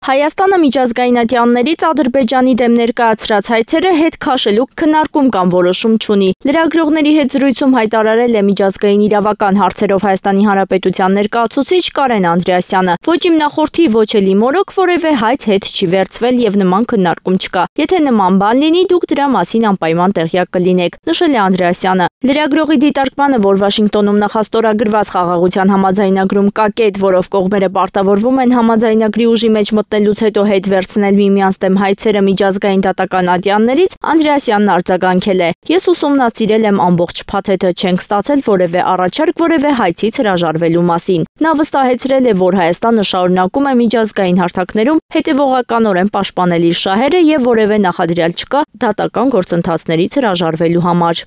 Հայաստանը միջազգային ատյաններից Ադրբեջանի դեմ ներկայացրած հայցերը հետ քաշելու քննարկում կամ որոշում չունի։ Լրագրողների հետ զրույցում հայտարարել է միջազգային իրավական հարցերով Հայաստանի Հանրապետության ներկայացուցիչ Կարեն Անդրեասյանը։ Ոչ իմ նախորդի, ոչ էլ իմ օրոք որևէ հայց հետ չի վերցվել եւ նման քննարկում չկա։ Եթե նման բան լինի, դուք դրա մասին անպայման տեղյակ կլինեք, նշել է Անդրեասյանը։ Լրագրողի դիտարկմանը, որ Վաշինգտոնում նախաստորագրված խաղաղության համաձայնագրում կա կետ, որով կողմերը պարտավորվում են համաձայնագրի ուժի մեջ մտնելուց հետո հետ վերցնել միմյանց դեմ հայցերը միջազգային դատական ատյաններից, Անդրեասյանն արձագանքել է. Ես ուսումնասիրել եմ ամբողջ փաթեթը, չենք ստացել որևէ առաջարկ որևէ հայցից հրաժարվելու մասին։ Նա վստահեցրել է, որ Հայաստանը շարունակում է միջազգային հարթակներում հետևողականորեն պաշտպանել իր շահերը եւ որևէ նախադրյալ չկա դատական գործընթացներից հրաժարվելու համար։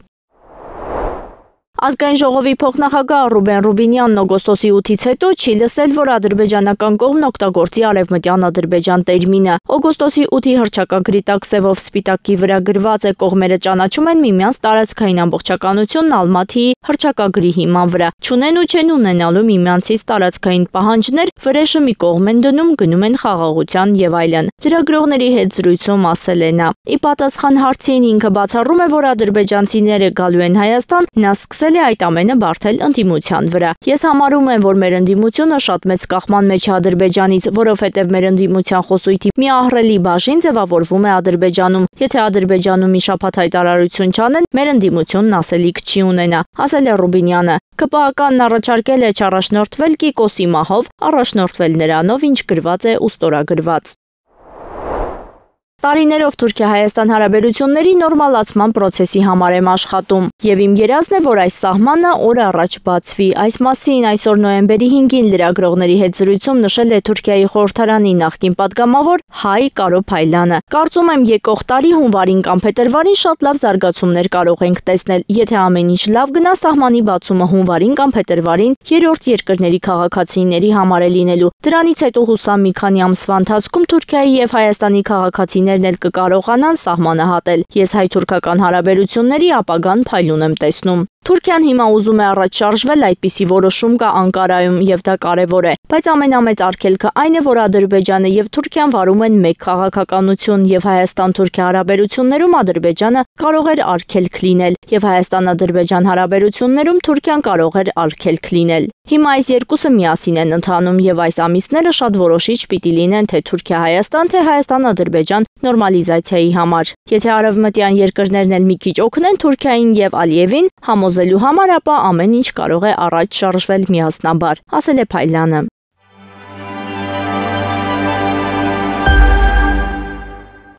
Ազգային ժողովի փոխնախագահ Ռուբեն Ռուբինյանն օգոստոսի 8-ից հետո չի լսել, որ ադրբեջանական կողմն օգտագործի արևմտյան Ադրբեջան տերմինը։ Օգոստոսի 8-ի հռչակագրի տակ սևով սպիտակի վրա գրված է կողմերը ճանաչում են միմյանց տարածքային ամբողջականությունն Ալմաթիի հռչակագրի հիման վրա։ Չունեն ու չեն ունենալու միմյանցից տարածքային պահանջներ, վրեժը մի կողմ են դնում, գնում են խաղաղության եւ այլն։ Լրագրողների հետ զրույցում ասել է նա. Ի պատասխան հարցին ինքը բացառում է, որ ադրբեջանցիները գալու են Հայաստան, նա սկսել է այդ ամենը բարթել ընդդիմության վրա։ Ես համարում եմ, որ մեր ընդդիմությունը շատ մեծ կախման մեջ է Ադրբեջանից, որովհետև մեր ընդդիմության խոսույթի մի ահռելի բաժին ձևավորվում է Ադրբեջանում։ Եթե Ադրբեջանում մի շաբաթ հայտարարություն չանեն, մեր ընդդիմությունն ասելիք չի ունենա, ասել է Ռուբինյանը։ ԿՊԱ-ն առաջարկել է չառաջնորդվել Կիկոսի մահով, առաջնորդվել նրանով, ինչ գրված է ու ստորագրված։ Տարիներով Թուրքիա-Հայաստան հարաբերությունների նորմալացման պրոցեսի համար եմ աշխատում եւ իմ երազն է, որ այս սահմանը օր առաջ բացվի։ Այս մասին այսօր նոյեմբերի 5-ին լրագրողների հետ զրույցում նշել է Թուրքիայի խորհրդարանի նախկին падգամավոր Հայ Կարո Փայլյանը։ Կարծում եմ եկող տարի հունվարին կամ փետրվարին շատ լավ զարգացումներ կարող ենք տեսնել։ Եթե ամեն ինչ լավ գնա, սահմանի բացումը հունվարին կամ փետրվարին երրորդ երկրների քաղաքացիների համար է լինելու։ Դրանից հետո հուսամ մի քանի ամսվա ընթացքում Թուրքիայի եւ Հայաստանի քաղաքացիներն էլ կկարողանան սահմանը հատել։ Ես հայ-թուրքական հարաբերությունների ապագան փայլուն եմ տեսնում։ Թուրքիան հիմա ուզում է առաջ շարժվել, այդպիսի որոշում կա Անկարայում եւ դա կարեւոր է, բայց ամենամեծ արգելքը այն է, որ Ադրբեջանը եւ Թուրքիան վարում են մեկ քաղաքականություն եւ Հայաստան-Թուրքիա հարաբերություններում Ադրբեջանը կարող էր արգելք լինել եւ Հայաստան-Ադրբեջան հարաբերություններում Թուրքիան կարող էր արգելք լինել։ Հիմա այս երկուսը միասին են ընթանում եւ այս ամիսները շատ որոշիչ պիտի լինեն թե Թուրքիա-Հայաստան, թե Հայաստան-Ադրբեջան նորմալիզացիայի համար։ Եթե արևմտյան երկրներն էլ մի քիչ օգնեն Թուրքիային եւ Ալիևին համոզելու համար, ապա ամեն ինչ կարող է առաջ շարժվել միասնաբար, ասել է Փայլյանը։